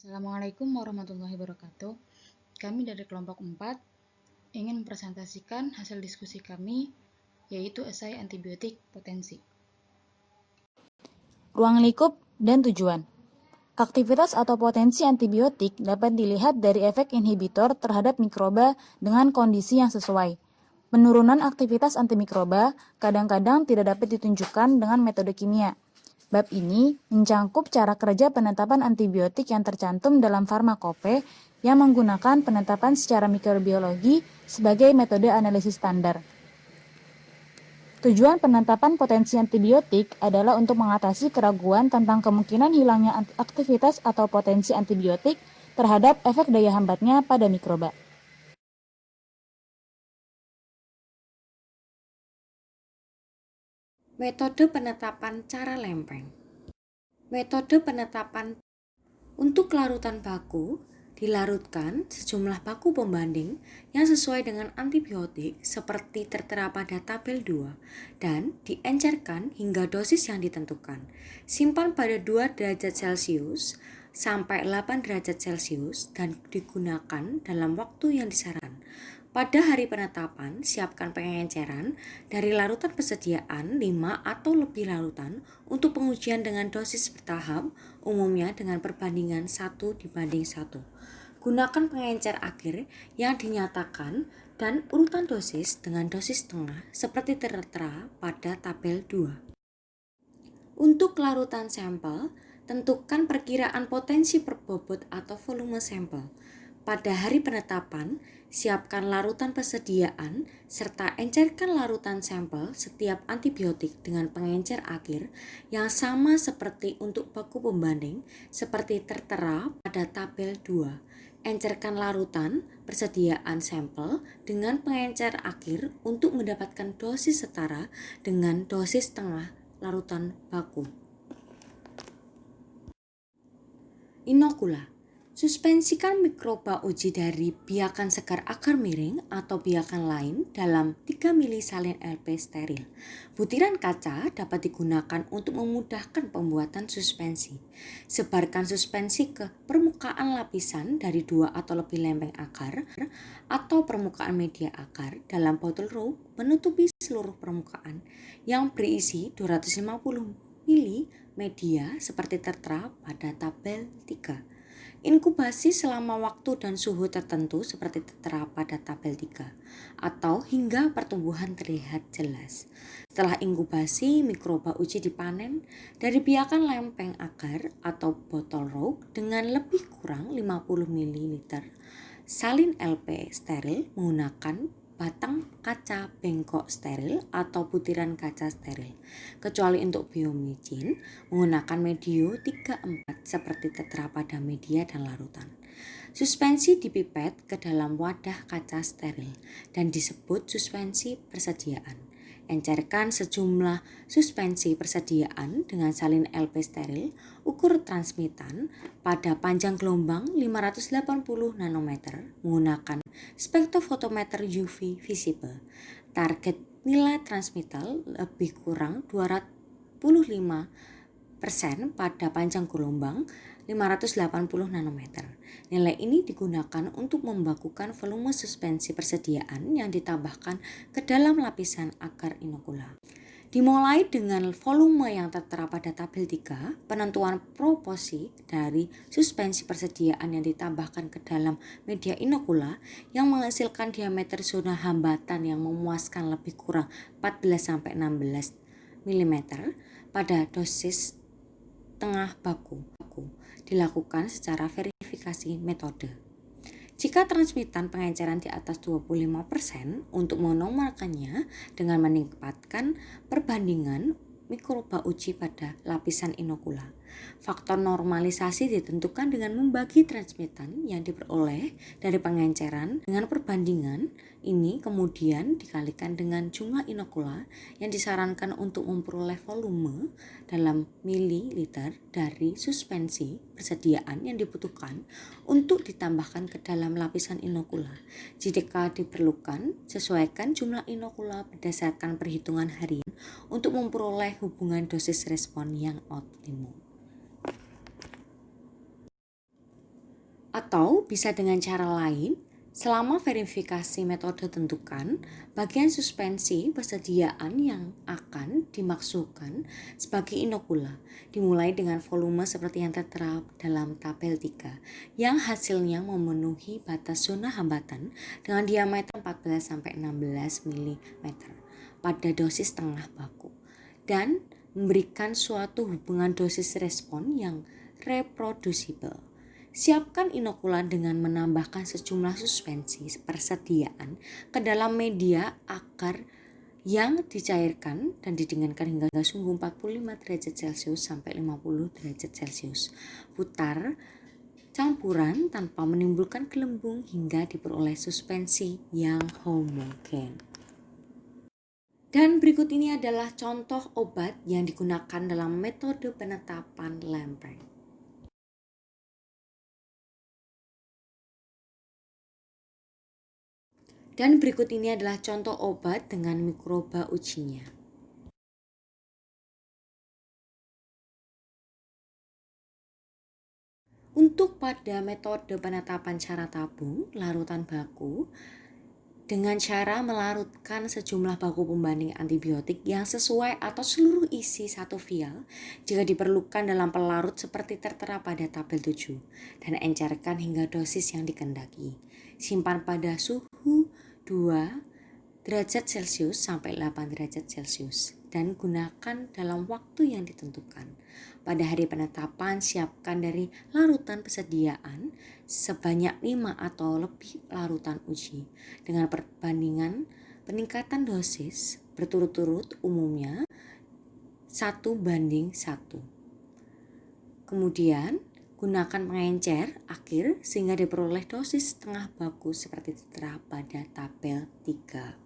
Assalamualaikum warahmatullahi wabarakatuh. Kami dari kelompok 4 ingin mempresentasikan hasil diskusi kami, yaitu esai antibiotik potensi. Ruang lingkup dan tujuan. Aktivitas atau potensi antibiotik dapat dilihat dari efek inhibitor terhadap mikroba dengan kondisi yang sesuai. Penurunan aktivitas antimikroba kadang-kadang tidak dapat ditunjukkan dengan metode kimia. Bab ini mencangkup cara kerja penetapan antibiotik yang tercantum dalam farmakope yang menggunakan penetapan secara mikrobiologi sebagai metode analisis standar. Tujuan penetapan potensi antibiotik adalah untuk mengatasi keraguan tentang kemungkinan hilangnya aktivitas atau potensi antibiotik terhadap efek daya hambatnya pada mikroba. Metode penetapan cara lempeng. Metode penetapan untuk larutan baku dilarutkan sejumlah baku pembanding yang sesuai dengan antibiotik seperti tertera pada tabel 2 dan diencerkan hingga dosis yang ditentukan. Simpan pada 2 derajat Celcius sampai 8 derajat Celcius dan digunakan dalam waktu yang disarankan. Pada hari penetapan, siapkan pengenceran dari larutan persediaan 5 atau lebih larutan untuk pengujian dengan dosis bertahap, umumnya dengan perbandingan 1:1. Gunakan pengencer akhir yang dinyatakan dan urutan dosis dengan dosis tengah seperti tertera pada tabel 2. Untuk larutan sampel, tentukan perkiraan potensi per bobot atau volume sampel. Pada hari penetapan, siapkan larutan persediaan serta encerkan larutan sampel setiap antibiotik dengan pengencer akhir yang sama seperti untuk baku pembanding seperti tertera pada tabel 2. Encerkan larutan persediaan sampel dengan pengencer akhir untuk mendapatkan dosis setara dengan dosis tengah larutan baku. Inokula. Suspensikan mikroba uji dari biakan segar akar miring atau biakan lain dalam 3 ml salin LP steril. Butiran kaca dapat digunakan untuk memudahkan pembuatan suspensi. Sebarkan suspensi ke permukaan lapisan dari 2 atau lebih lempeng akar atau permukaan media akar dalam botol roux menutupi seluruh permukaan yang berisi 250 ml media seperti tertera pada tabel 3. Inkubasi selama waktu dan suhu tertentu seperti tertera pada tabel 3 atau hingga pertumbuhan terlihat jelas. Setelah inkubasi, mikroba uji dipanen dari biakan lempeng akar atau botol roux dengan lebih kurang 50 ml salin LP steril menggunakan batang kaca bengkok steril atau butiran kaca steril. Kecuali untuk biomicin, menggunakan medio 3-4 seperti tertera pada media dan larutan. Suspensi dipipet ke dalam wadah kaca steril dan disebut suspensi persediaan. Encerkan sejumlah suspensi persediaan dengan salin LP steril ukur transmitan pada panjang gelombang 580 nanometer menggunakan spektrofotometer UV visible. Target nilai transmittal lebih kurang 255% pada panjang gelombang 580 nanometer. Nilai ini digunakan untuk membakukan volume suspensi persediaan yang ditambahkan ke dalam lapisan akar inokula. Dimulai dengan volume yang tertera pada tabel 3, penentuan proporsi dari suspensi persediaan yang ditambahkan ke dalam media inokula yang menghasilkan diameter zona hambatan yang memuaskan lebih kurang 14-16 mm pada dosis tengah baku dilakukan secara verifikasi metode. Jika transmitan pengenceran di atas 25% untuk menomorkannya dengan meningkatkan perbandingan mikroba uji pada lapisan inokula. Faktor normalisasi ditentukan dengan membagi transmitan yang diperoleh dari pengenceran dengan perbandingan ini kemudian dikalikan dengan jumlah inokula yang disarankan untuk memperoleh volume dalam mililiter dari suspensi persediaan yang dibutuhkan untuk ditambahkan ke dalam lapisan inokula. Jika diperlukan, sesuaikan jumlah inokula berdasarkan perhitungan harian untuk memperoleh hubungan dosis respon yang optimum. Atau bisa dengan cara lain, selama verifikasi metode tentukan bagian suspensi persediaan yang akan dimaksudkan sebagai inokula, dimulai dengan volume seperti yang tertera dalam tabel 3 yang hasilnya memenuhi batas zona hambatan dengan diameter 14-16 mm pada dosis tengah baku dan memberikan suatu hubungan dosis respon yang reproducible. Siapkan inokulan dengan menambahkan sejumlah suspensi persediaan ke dalam media akar yang dicairkan dan didinginkan hingga suhu 45 derajat Celcius sampai 50 derajat Celcius. Putar campuran tanpa menimbulkan gelembung hingga diperoleh suspensi yang homogen. Dan berikut ini adalah contoh obat yang digunakan dalam metode penetapan lempeng. Dan berikut ini adalah contoh obat dengan mikroba ujinya. Untuk pada metode penetapan cara tabung larutan baku, dengan cara melarutkan sejumlah baku pembanding antibiotik yang sesuai atau seluruh isi satu vial jika diperlukan dalam pelarut seperti tertera pada tabel 7 dan encerkan hingga dosis yang dikehendaki. Simpan pada suhu 2 derajat Celcius sampai 8 derajat Celcius dan gunakan dalam waktu yang ditentukan. Pada hari penetapan, siapkan dari larutan persediaan sebanyak 5 atau lebih larutan uji dengan perbandingan peningkatan dosis berturut-turut umumnya 1:1. Kemudian gunakan pengencer akhir sehingga diperoleh dosis setengah baku seperti tertera pada tabel 3.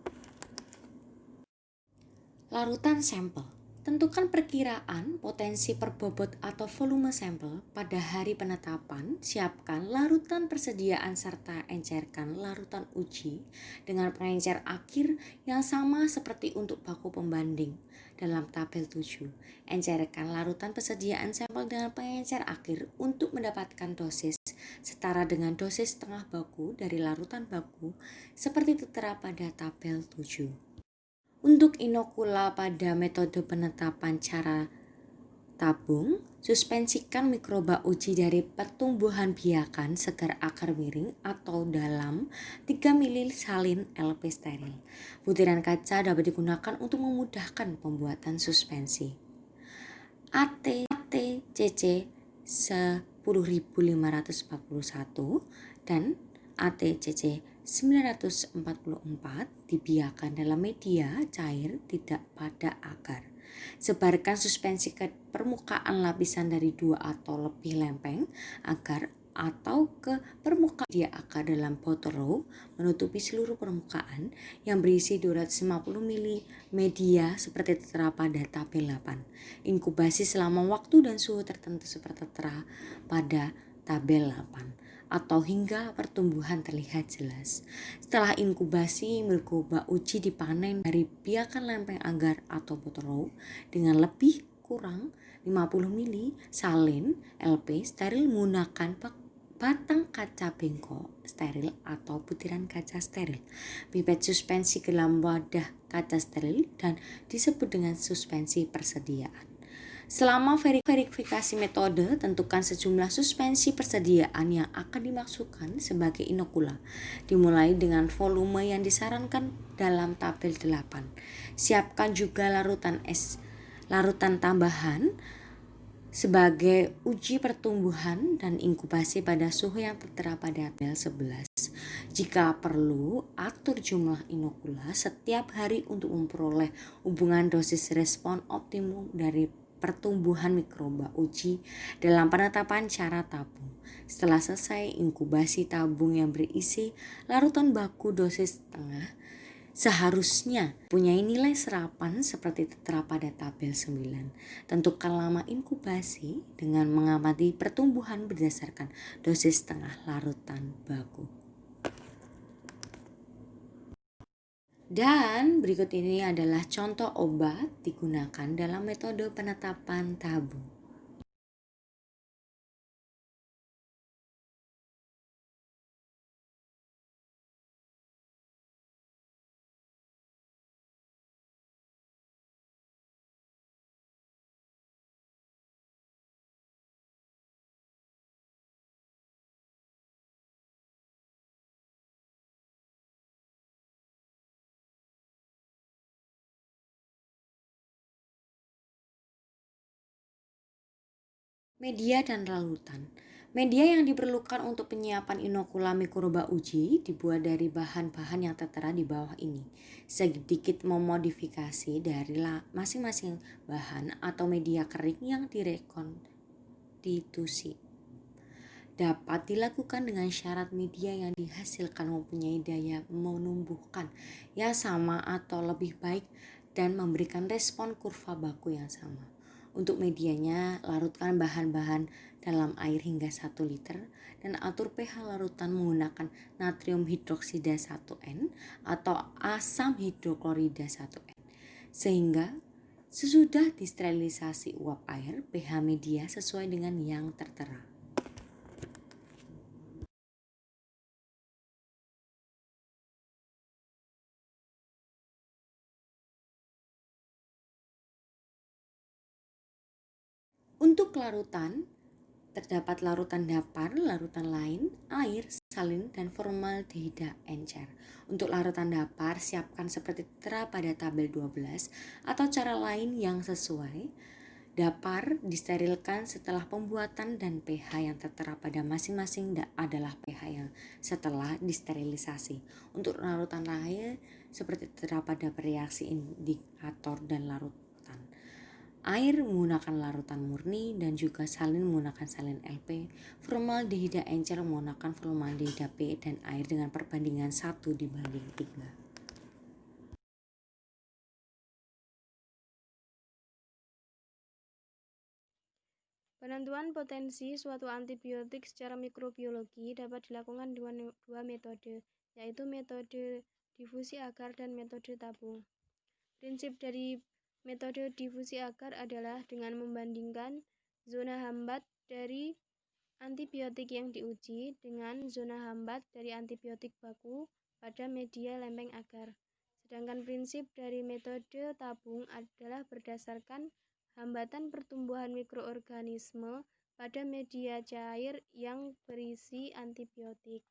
Larutan sampel. Tentukan perkiraan potensi per bobot atau volume sampel pada hari penetapan. Siapkan larutan persediaan serta encerkan larutan uji dengan pengencer akhir yang sama seperti untuk baku pembanding dalam tabel 7. Encerkan larutan persediaan sampel dengan pengencer akhir untuk mendapatkan dosis setara dengan dosis setengah baku dari larutan baku seperti tertera pada tabel 7. Untuk inokula pada metode penetapan cara tabung, suspensikan mikroba uji dari pertumbuhan biakan segar akar miring atau dalam 3 ml salin LP steril. Butiran kaca dapat digunakan untuk memudahkan pembuatan suspensi. ATCC 10541 dan ATCC 944 dibiarkan dalam media cair tidak pada akar. Sebarkan suspensi ke permukaan lapisan dari 2 atau lebih lempeng agar atau ke permukaan media akar dalam botol row menutupi seluruh permukaan yang berisi 250 ml media seperti tertera pada tabel 8. Inkubasi selama waktu dan suhu tertentu seperti tertera pada tabel 8 atau hingga pertumbuhan terlihat jelas. Setelah inkubasi, mikroba uji dipanen dari biakan lempeng agar atau botol row dengan lebih kurang 50 ml salin LP steril menggunakan batang kaca bengkok steril atau butiran kaca steril. Pipet suspensi ke dalam wadah kaca steril dan disebut dengan suspensi persediaan. Selama verifikasi metode, tentukan sejumlah suspensi persediaan yang akan dimaksudkan sebagai inokula, dimulai dengan volume yang disarankan dalam tabel 8. Siapkan juga larutan tambahan sebagai uji pertumbuhan dan inkubasi pada suhu yang tertera pada tabel 11. Jika perlu, atur jumlah inokula setiap hari untuk memperoleh hubungan dosis respon optimum dari pertumbuhan mikroba uji dalam penetapan cara tabung. Setelah selesai inkubasi tabung yang berisi larutan baku dosis setengah, seharusnya punya nilai serapan seperti tertera pada tabel 9. Tentukan lama inkubasi dengan mengamati pertumbuhan berdasarkan dosis setengah larutan baku. Dan berikut ini adalah contoh obat digunakan dalam metode penetapan tabung. Media dan larutan. Media yang diperlukan untuk penyiapan inokula mikroba uji dibuat dari bahan-bahan yang tertera di bawah ini. Sedikit memodifikasi dari masing-masing bahan atau media kering yang direkonstitusi. Dapat dilakukan dengan syarat media yang dihasilkan mempunyai daya menumbuhkan yang sama atau lebih baik dan memberikan respon kurva baku yang sama. Untuk medianya, larutkan bahan-bahan dalam air hingga 1 liter dan atur pH larutan menggunakan natrium hidroksida 1N atau asam hidroklorida 1N. Sehingga sesudah disterilisasi uap air, pH media sesuai dengan yang tertera. Untuk larutan, terdapat larutan dapar, larutan lain, air, salin, dan formaldehida encer. Untuk larutan dapar, siapkan seperti tertera pada tabel 12 atau cara lain yang sesuai. Dapar disterilkan setelah pembuatan dan pH yang tertera pada masing-masing adalah pH yang setelah disterilisasi. Untuk larutan lain, seperti tertera pada reaksi indikator dan larutan. Air menggunakan larutan murni dan juga salin menggunakan salin LP, formaldehida encer menggunakan formaldehida P, dan air dengan perbandingan 1:3. Penentuan potensi suatu antibiotik secara mikrobiologi dapat dilakukan dua metode, yaitu metode difusi agar dan metode tabung. Prinsip dari metode difusi agar adalah dengan membandingkan zona hambat dari antibiotik yang diuji dengan zona hambat dari antibiotik baku pada media lempeng agar. Sedangkan prinsip dari metode tabung adalah berdasarkan hambatan pertumbuhan mikroorganisme pada media cair yang berisi antibiotik.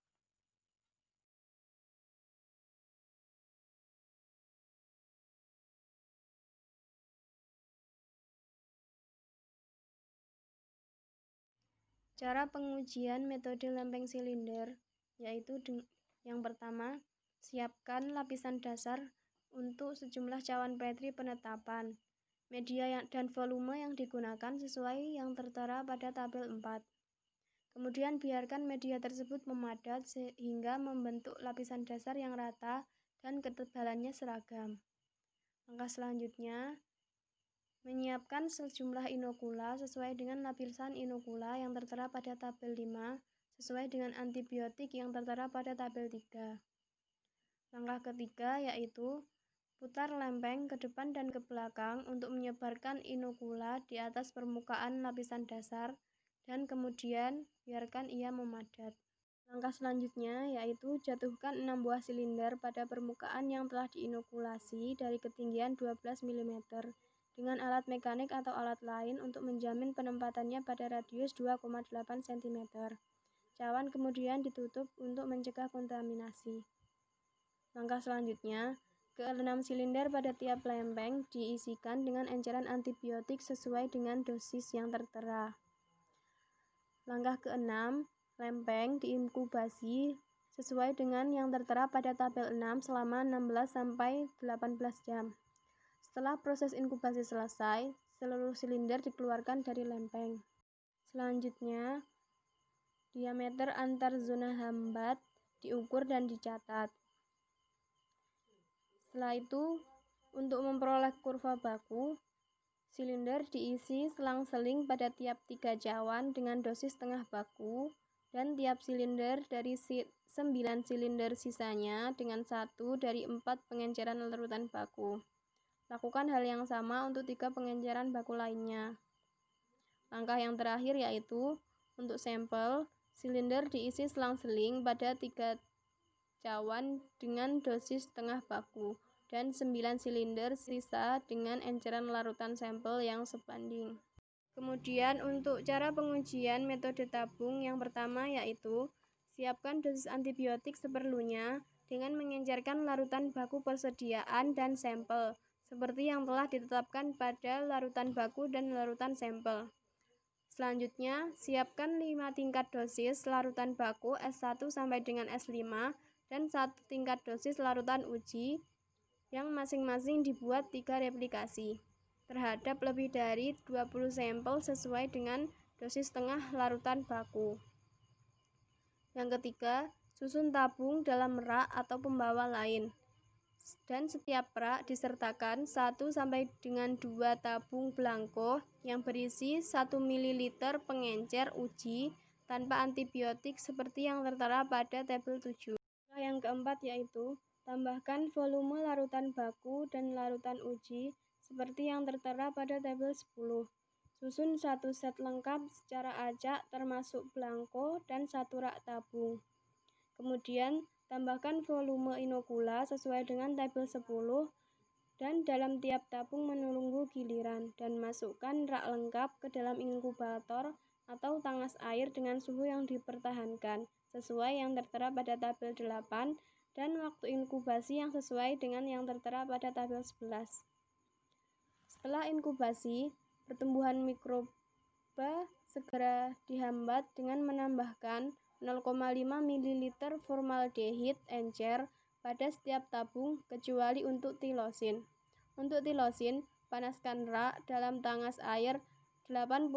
Cara pengujian metode lempeng silinder yaitu yang pertama, siapkan lapisan dasar untuk sejumlah cawan Petri penetapan. Media dan volume yang digunakan sesuai yang tertera pada tabel 4. Kemudian biarkan media tersebut memadat sehingga membentuk lapisan dasar yang rata dan ketebalannya seragam. Langkah selanjutnya, menyiapkan sejumlah inokula sesuai dengan lapisan inokula yang tertera pada tabel 5 sesuai dengan antibiotik yang tertera pada tabel 3. Langkah ketiga yaitu putar lempeng ke depan dan ke belakang untuk menyebarkan inokula di atas permukaan lapisan dasar dan kemudian biarkan ia memadat. Langkah selanjutnya yaitu jatuhkan 6 buah silinder pada permukaan yang telah diinokulasi dari ketinggian 12 mm dengan alat mekanik atau alat lain untuk menjamin penempatannya pada radius 2,8 cm. Cawan kemudian ditutup untuk mencegah kontaminasi. Langkah selanjutnya, ke-6 silinder pada tiap lempeng diisikan dengan enceran antibiotik sesuai dengan dosis yang tertera. Langkah ke-6, lempeng diinkubasi sesuai dengan yang tertera pada tabel 6 selama 16-18 jam. Setelah proses inkubasi selesai, seluruh silinder dikeluarkan dari lempeng. Selanjutnya, diameter antar zona hambat diukur dan dicatat. Setelah itu, untuk memperoleh kurva baku, silinder diisi selang-seling pada tiap 3 cawan dengan dosis setengah baku dan tiap silinder dari 9 silinder sisanya dengan 1 dari 4 pengenceran larutan baku. Lakukan hal yang sama untuk 3 pengenceran baku lainnya. Langkah yang terakhir yaitu untuk sampel, silinder diisi selang-seling pada 3 cawan dengan dosis setengah baku dan 9 silinder sisa dengan enceran larutan sampel yang sebanding. Kemudian untuk cara pengujian metode tabung yang pertama yaitu siapkan dosis antibiotik seperlunya dengan mengencerkan larutan baku persediaan dan sampel seperti yang telah ditetapkan pada larutan baku dan larutan sampel. Selanjutnya, siapkan 5 tingkat dosis larutan baku S1 sampai dengan S5 dan 1 tingkat dosis larutan uji yang masing-masing dibuat 3 replikasi terhadap lebih dari 20 sampel sesuai dengan dosis tengah larutan baku. Yang ketiga, susun tabung dalam rak atau pembawa lain. Dan setiap rak disertakan 1 sampai dengan 2 tabung belangko yang berisi 1 ml pengencer uji tanpa antibiotik seperti yang tertera pada tabel 7. Yang keempat yaitu tambahkan volume larutan baku dan larutan uji seperti yang tertera pada tabel 10. Susun 1 set lengkap secara acak termasuk belangko dan 1 rak tabung. Kemudian tambahkan volume inokula sesuai dengan tabel 10 dan dalam tiap tabung menunggu giliran dan masukkan rak lengkap ke dalam inkubator atau tangas air dengan suhu yang dipertahankan sesuai yang tertera pada tabel 8 dan waktu inkubasi yang sesuai dengan yang tertera pada tabel 11. Setelah inkubasi, pertumbuhan mikroba segera dihambat dengan menambahkan 0,5 ml formaldehid encer pada setiap tabung kecuali untuk tilosin. Untuk tilosin, panaskan rak dalam tangas air 80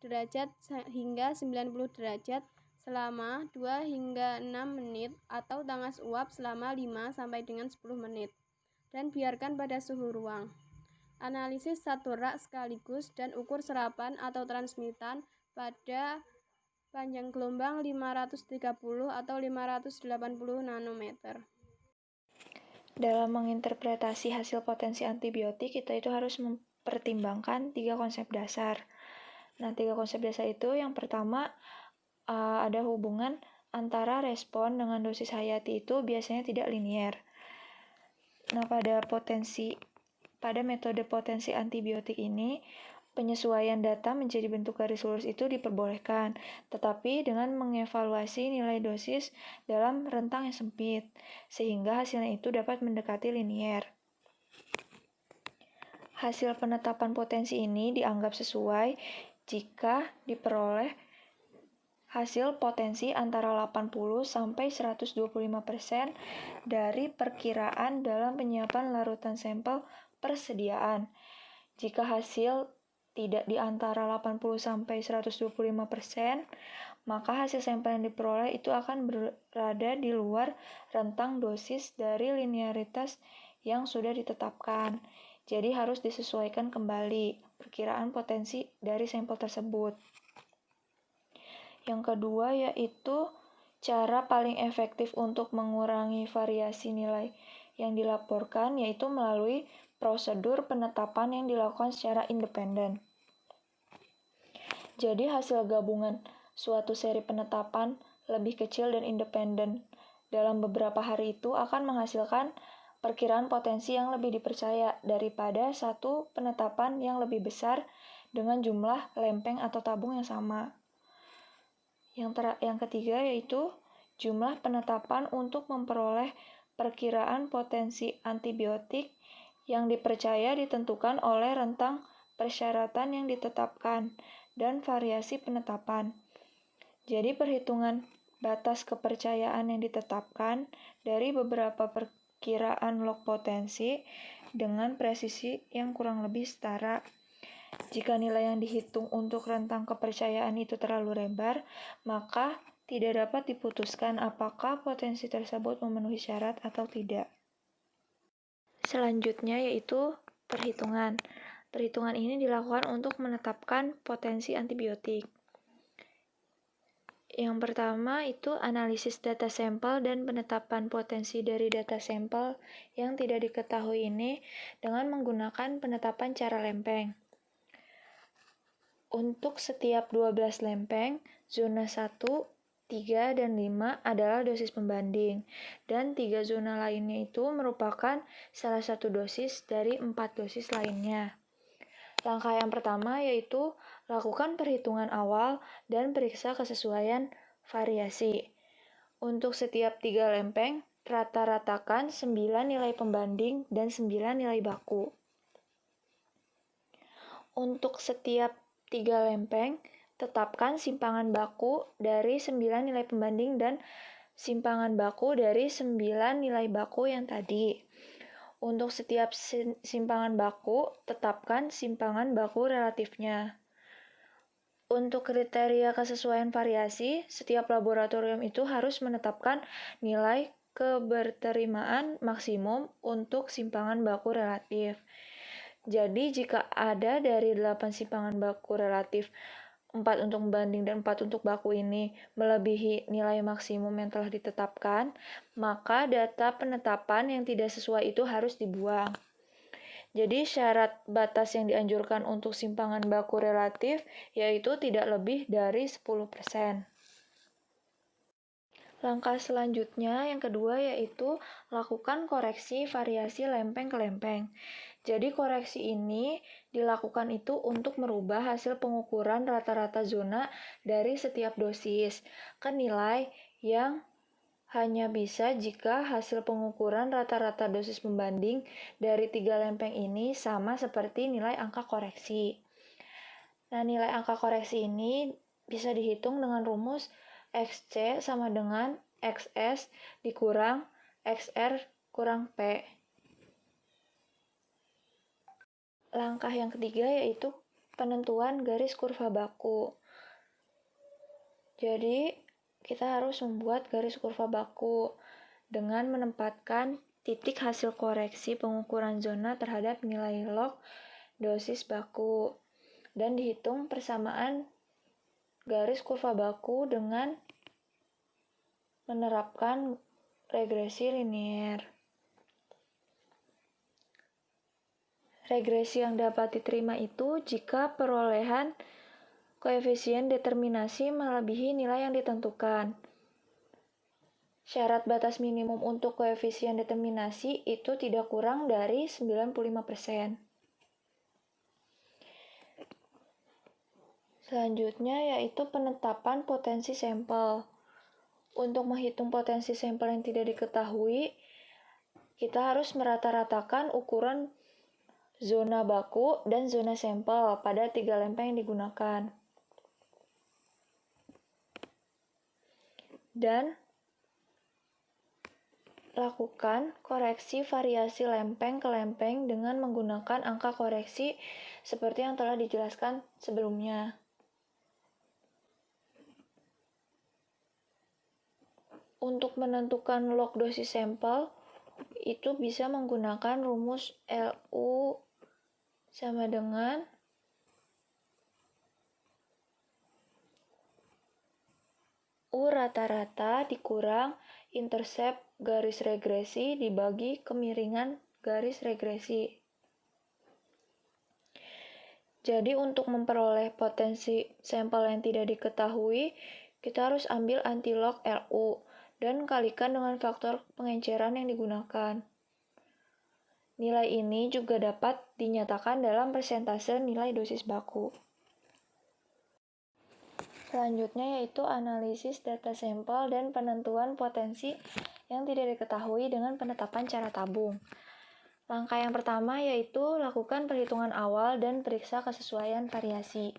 derajat hingga 90 derajat selama 2 hingga 6 menit atau tangas uap selama 5 sampai dengan 10 menit dan biarkan pada suhu ruang. Analisis satu rak sekaligus dan ukur serapan atau transmitan pada panjang gelombang 530 atau 580 nanometer. Dalam menginterpretasi hasil potensi antibiotik, kita itu harus mempertimbangkan 3 konsep dasar. Nah, 3 konsep dasar itu yang pertama ada hubungan antara respon dengan dosis hayati itu biasanya tidak linier. Nah, pada metode potensi antibiotik ini, penyesuaian data menjadi bentuk garis lurus itu diperbolehkan, tetapi dengan mengevaluasi nilai dosis dalam rentang yang sempit, sehingga hasilnya itu dapat mendekati linier. Hasil penetapan potensi ini dianggap sesuai jika diperoleh hasil potensi antara 80-125% dari perkiraan dalam penyiapan larutan sampel persediaan. Jika hasil tidak di antara 80-125%, maka hasil sampel yang diperoleh itu akan berada di luar rentang dosis dari linearitas yang sudah ditetapkan. Jadi harus disesuaikan kembali perkiraan potensi dari sampel tersebut. Yang kedua yaitu cara paling efektif untuk mengurangi variasi nilai yang dilaporkan yaitu melalui prosedur penetapan yang dilakukan secara independen. Jadi hasil gabungan suatu seri penetapan lebih kecil dan independen dalam beberapa hari itu akan menghasilkan perkiraan potensi yang lebih dipercaya daripada satu penetapan yang lebih besar dengan jumlah lempeng atau tabung yang sama. Yang ketiga yaitu jumlah penetapan untuk memperoleh perkiraan potensi antibiotik yang dipercaya ditentukan oleh rentang persyaratan yang ditetapkan dan variasi penetapan. Jadi perhitungan batas kepercayaan yang ditetapkan dari beberapa perkiraan log potensi dengan presisi yang kurang lebih setara. Jika nilai yang dihitung untuk rentang kepercayaan itu terlalu lebar, maka tidak dapat diputuskan apakah potensi tersebut memenuhi syarat atau tidak. Selanjutnya yaitu perhitungan. Perhitungan ini dilakukan untuk menetapkan potensi antibiotik. Yang pertama itu analisis data sampel dan penetapan potensi dari data sampel yang tidak diketahui ini dengan menggunakan penetapan cara lempeng. Untuk setiap 12 lempeng, zona 1, 3, dan 5 adalah dosis pembanding, dan 3 zona lainnya itu merupakan salah satu dosis dari 4 dosis lainnya. Langkah yang pertama yaitu lakukan perhitungan awal dan periksa kesesuaian variasi. Untuk setiap 3 lempeng, rata-ratakan 9 nilai pembanding dan 9 nilai baku. Untuk setiap 3 lempeng, tetapkan simpangan baku dari 9 nilai pembanding dan simpangan baku dari 9 nilai baku yang tadi. Untuk setiap simpangan baku, tetapkan simpangan baku relatifnya. Untuk kriteria kesesuaian variasi, setiap laboratorium itu harus menetapkan nilai keberterimaan maksimum untuk simpangan baku relatif. Jadi, jika ada dari 8 simpangan baku relatif, 4 untuk pembanding dan 4 untuk baku ini melebihi nilai maksimum yang telah ditetapkan, maka data penetapan yang tidak sesuai itu harus dibuang. Jadi syarat batas yang dianjurkan untuk simpangan baku relatif yaitu tidak lebih dari 10%. Langkah selanjutnya yang kedua yaitu lakukan koreksi variasi lempeng ke lempeng. Jadi koreksi ini dilakukan itu untuk merubah hasil pengukuran rata-rata zona dari setiap dosis ke nilai yang hanya bisa jika hasil pengukuran rata-rata dosis pembanding dari 3 lempeng ini sama seperti nilai angka koreksi. Nah, nilai angka koreksi ini bisa dihitung dengan rumus XC sama dengan XS dikurang XR kurang P. Langkah yang ketiga yaitu penentuan garis kurva baku. Jadi, kita harus membuat garis kurva baku dengan menempatkan titik hasil koreksi pengukuran zona terhadap nilai log dosis baku dan dihitung persamaan garis kurva baku dengan menerapkan regresi linier. Regresi yang dapat diterima itu jika perolehan koefisien determinasi melebihi nilai yang ditentukan. Syarat batas minimum untuk koefisien determinasi itu tidak kurang dari 95%. Selanjutnya yaitu penetapan potensi sampel. Untuk menghitung potensi sampel yang tidak diketahui, kita harus merata-ratakan ukuran zona baku dan zona sampel pada 3 lempeng yang digunakan. Dan lakukan koreksi variasi lempeng ke lempeng dengan menggunakan angka koreksi seperti yang telah dijelaskan sebelumnya. Untuk menentukan log dosis sampel, itu bisa menggunakan rumus LU sama dengan U rata-rata dikurang intercept garis regresi dibagi kemiringan garis regresi. Jadi untuk memperoleh potensi sampel yang tidak diketahui, kita harus ambil antilog LU dan kalikan dengan faktor pengenceran yang digunakan. Nilai ini juga dapat dinyatakan dalam persentase nilai dosis baku. Selanjutnya yaitu analisis data sampel dan penentuan potensi yang tidak diketahui dengan penetapan cara tabung. Langkah yang pertama yaitu lakukan perhitungan awal dan periksa kesesuaian variasi.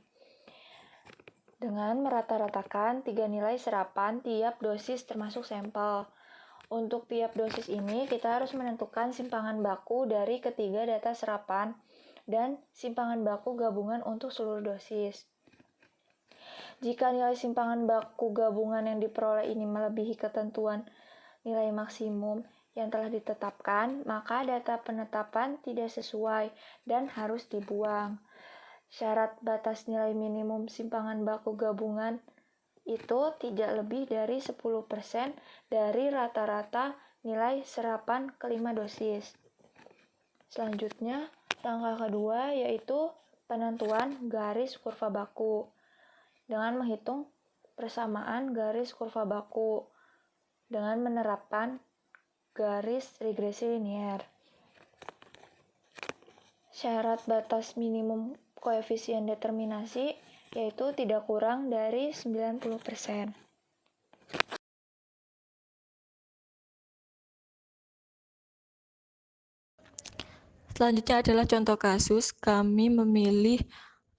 Dengan merata-ratakan 3 nilai serapan tiap dosis termasuk sampel. Untuk tiap dosis ini, kita harus menentukan simpangan baku dari ketiga data serapan dan simpangan baku gabungan untuk seluruh dosis. Jika nilai simpangan baku gabungan yang diperoleh ini melebihi ketentuan nilai maksimum yang telah ditetapkan, maka data penetapan tidak sesuai dan harus dibuang. Syarat batas nilai minimum simpangan baku gabungan itu tidak lebih dari 10% dari rata-rata nilai serapan kelima dosis. Selanjutnya, langkah kedua yaitu penentuan garis kurva baku dengan menghitung persamaan garis kurva baku dengan menerapkan garis regresi linier. Syarat batas minimum koefisien determinasi yaitu tidak kurang dari 90%. Selanjutnya adalah contoh kasus, kami memilih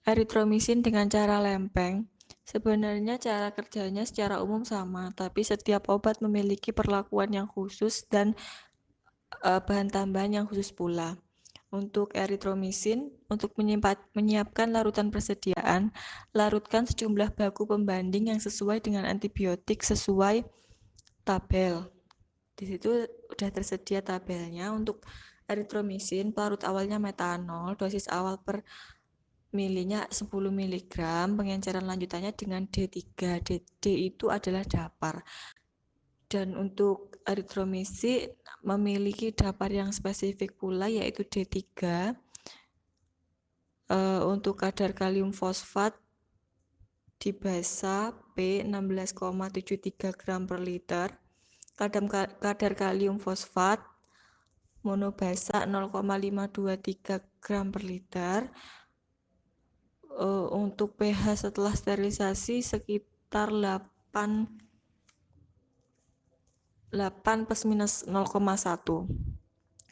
eritromisin dengan cara lempeng. Sebenarnya cara kerjanya secara umum sama, tapi setiap obat memiliki perlakuan yang khusus dan bahan tambahan yang khusus pula. Untuk eritromisin, untuk menyiapkan larutan persediaan, larutkan sejumlah baku pembanding yang sesuai dengan antibiotik sesuai tabel. Di situ sudah tersedia tabelnya. Untuk eritromisin, pelarut awalnya metanol, dosis awal per milinya 10 mg, pengenceran lanjutannya dengan D3. D itu adalah dapar. Dan untuk eritromisin memiliki dapar yang spesifik pula, yaitu D3. Untuk kadar kalium fosfat di basa P 16,73 gram per liter. Kadar kalium fosfat monobasa 0,523 gram per liter. Untuk pH setelah sterilisasi sekitar 8 plus minus 0,1.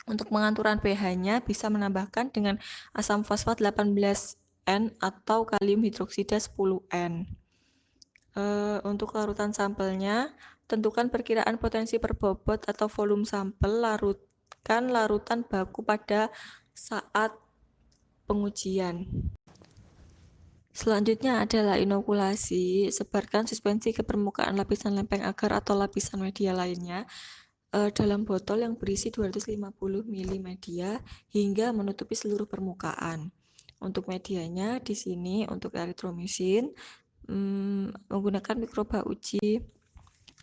Untuk pengaturan pH-nya bisa menambahkan dengan asam fosfat 18N atau kalium hidroksida 10N. Untuk larutan sampelnya, tentukan perkiraan potensi per bobot atau volume sampel, larutkan larutan baku pada saat pengujian. Selanjutnya adalah inokulasi. Sebarkan suspensi ke permukaan lapisan lempeng agar atau lapisan media lainnya dalam botol yang berisi 250 ml media hingga menutupi seluruh permukaan. Untuk medianya di sini untuk eritromisin menggunakan mikroba uji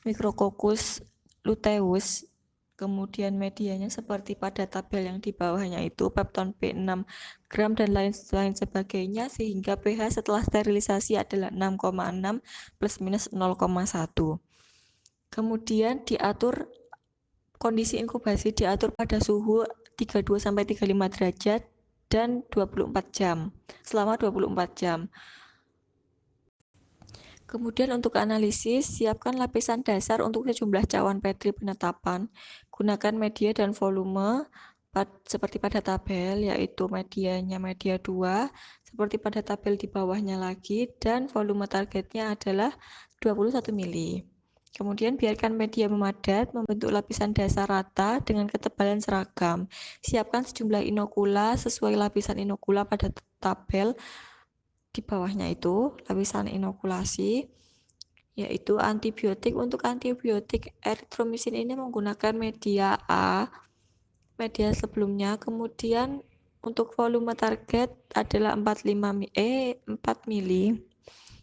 Micrococcus luteus. Kemudian medianya seperti pada tabel yang di bawahnya itu pepton P 6 gram dan lain sebagainya, sehingga pH setelah sterilisasi adalah 6,6 plus minus 0,1. Kemudian diatur kondisi inkubasi, diatur pada suhu 32-35 derajat dan 24 jam, selama 24 jam. Kemudian untuk analisis, siapkan lapisan dasar untuk sejumlah cawan Petri penetapan. Gunakan media dan volume seperti pada tabel, yaitu medianya media 2, seperti pada tabel di bawahnya lagi, dan volume targetnya adalah 21 mili. Kemudian biarkan media memadat, membentuk lapisan dasar rata dengan ketebalan seragam. Siapkan sejumlah inokula sesuai lapisan inokula pada tabel di bawahnya itu, lapisan inokulasi, yaitu antibiotik. Untuk antibiotik eritromisin ini menggunakan media A, media sebelumnya. Kemudian untuk volume target adalah 4 mili.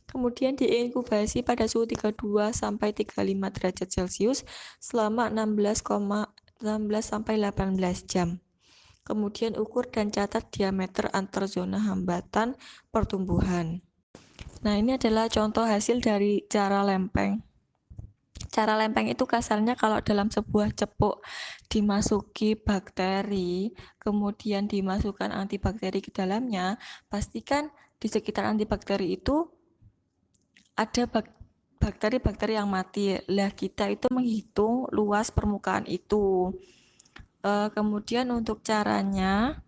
Kemudian diinkubasi pada suhu 32 sampai 35 derajat Celcius selama 16 sampai 18 jam. Kemudian ukur dan catat diameter antar zona hambatan pertumbuhan. Nah, ini adalah contoh hasil dari cara lempeng. Cara lempeng itu kasarnya kalau dalam sebuah cepuk dimasuki bakteri, kemudian dimasukkan antibakteri ke dalamnya, pastikan di sekitar antibakteri itu ada bakteri-bakteri yang mati. Lah, kita itu menghitung luas permukaan itu. Kemudian untuk caranya,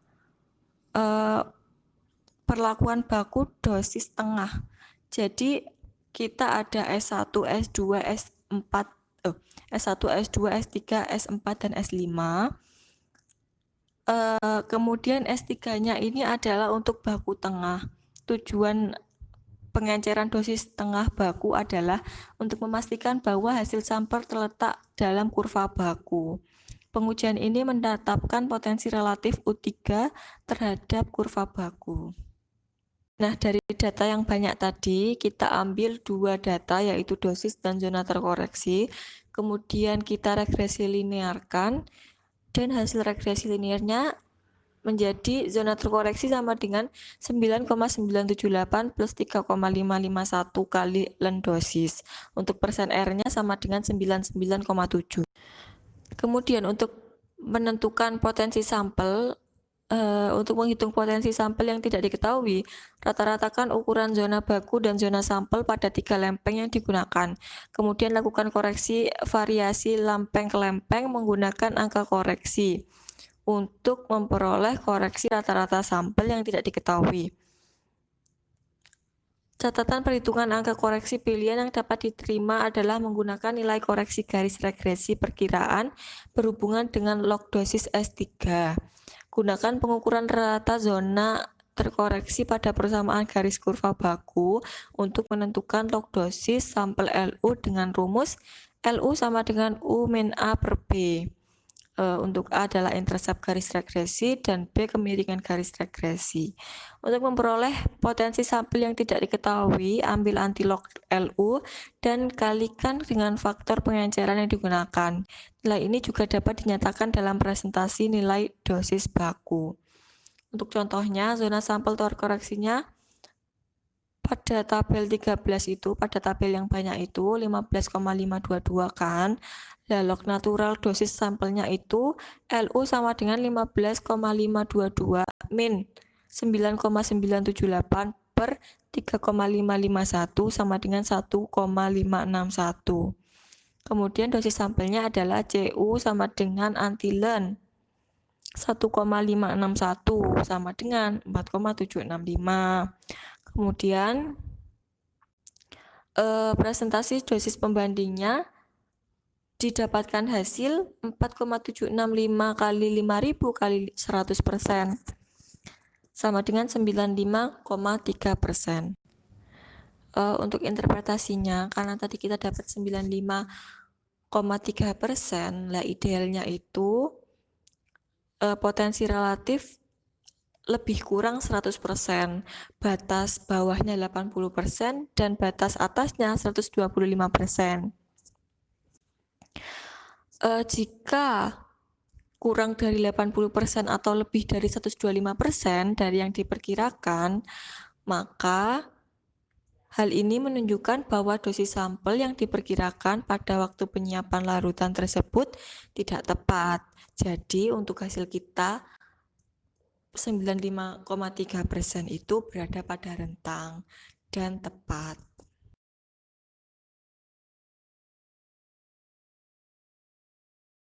perlakuan baku dosis tengah. Jadi kita ada S1, S2, S4, S1, S2, S3, S4, dan S5. Kemudian S3-nya ini adalah untuk baku tengah. Tujuan pengenceran dosis tengah baku adalah untuk memastikan bahwa hasil sampel terletak dalam kurva baku. Pengujian ini menetapkan potensi relatif U3 terhadap kurva baku. Nah, dari data yang banyak tadi, kita ambil dua data, yaitu dosis dan zona terkoreksi. Kemudian kita regresi linearkan, dan hasil regresi linearnya menjadi zona terkoreksi sama dengan 9,978 plus 3,551 kali ln dosis. Untuk persen R-nya sama dengan 99,7. Kemudian untuk menentukan potensi sampel, untuk menghitung potensi sampel yang tidak diketahui, rata-ratakan ukuran zona baku dan zona sampel pada 3 lempeng yang digunakan. Kemudian lakukan koreksi variasi lempeng ke lempeng menggunakan angka koreksi untuk memperoleh koreksi rata-rata sampel yang tidak diketahui. Catatan perhitungan angka koreksi pilihan yang dapat diterima adalah menggunakan nilai koreksi garis regresi perkiraan berhubungan dengan log dosis S3. Gunakan pengukuran rata zona terkoreksi pada persamaan garis kurva baku untuk menentukan log dosis sampel LU dengan rumus LU sama dengan U min A per B. Untuk A adalah intercept garis regresi dan B kemiringan garis regresi. Untuk memperoleh potensi sampel yang tidak diketahui, ambil antilog LU dan kalikan dengan faktor pengenceran yang digunakan. Nilai ini juga dapat dinyatakan dalam presentasi nilai dosis baku. Untuk contohnya, zona sampel terkoreksinya pada tabel 13 itu, pada tabel yang banyak itu 15,522 kan. Log natural dosis sampelnya itu LU sama dengan 15,522 min 9,978 per 3,551 sama dengan 1,561. Kemudian dosis sampelnya adalah CU sama dengan antilen 1,561 sama dengan 4,765. Kemudian presentasi dosis pembandingnya didapatkan hasil 4,765 kali 5.000 kali 100% sama dengan 95,3%. Untuk interpretasinya, karena tadi kita dapat 95,3%, lah idealnya itu potensi relatif lebih kurang 100%, batas bawahnya 80% dan batas atasnya 125%. Jika kurang dari 80% atau lebih dari 125% dari yang diperkirakan, maka hal ini menunjukkan bahwa dosis sampel yang diperkirakan pada waktu penyiapan larutan tersebut tidak tepat. Jadi untuk hasil kita 95,3% itu berada pada rentang dan tepat.